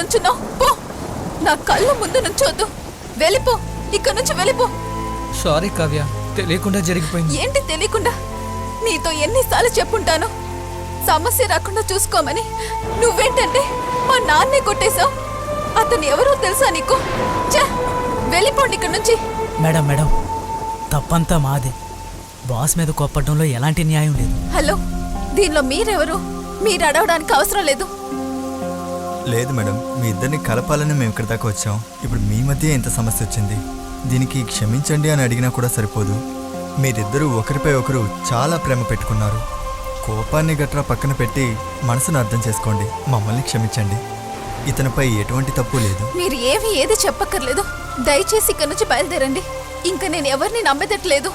నుంచున్నావు? పో, నా కళ్ళ ముందు నుంచోద్దు. వెళ్ళిపో, ఇక్కడ నుంచి వెళ్ళిపో. సారీ కావ్య, తెలియకుండా జరిగిపోయింది. ఏంటి తెలియకుండా? నీతో ఎన్నిసార్లు చెప్పుంటాను సమస్య రాకుండా చూసుకోమని. నువ్వేంటంటే మా నాన్నే కొట్టేశావు. అతను ఎవరో తెలుసా నీకు? వెళ్ళిపోండి ఇక్కడ నుంచి. మేడం మేడం, తప్పంతా మాదే. బాస్ మీద కోప్పడంలో ఎలాంటి న్యాయం లేదు. హలో, దీనిలో మీరెవరు? మీరు అడగడానికి అవసరం లేదు. లేదు మేడం, మీ ఇద్దరిని కలపాలని మేము ఇక్కడ దాకా వచ్చాం. ఇప్పుడు మీ మధ్య ఎంత సమస్య వచ్చింది? దీనికి క్షమించండి అని అడిగినా కూడా సరిపోదు. మీరిద్దరూ ఒకరిపై ఒకరు చాలా ప్రేమ పెట్టుకున్నారు. కోపాన్ని గట్రా పక్కన పెట్టి మనసును అర్థం చేసుకోండి. మమ్మల్ని క్షమించండి. ఇతనిపై ఎటువంటి తప్పు లేదు. మీరు ఏది చెప్పక్కర్లేదు. దయచేసి ఇక్కడ నుంచి బయలుదేరండి. ఇంకా నేను ఎవరిని నమ్మేదట్లేదు.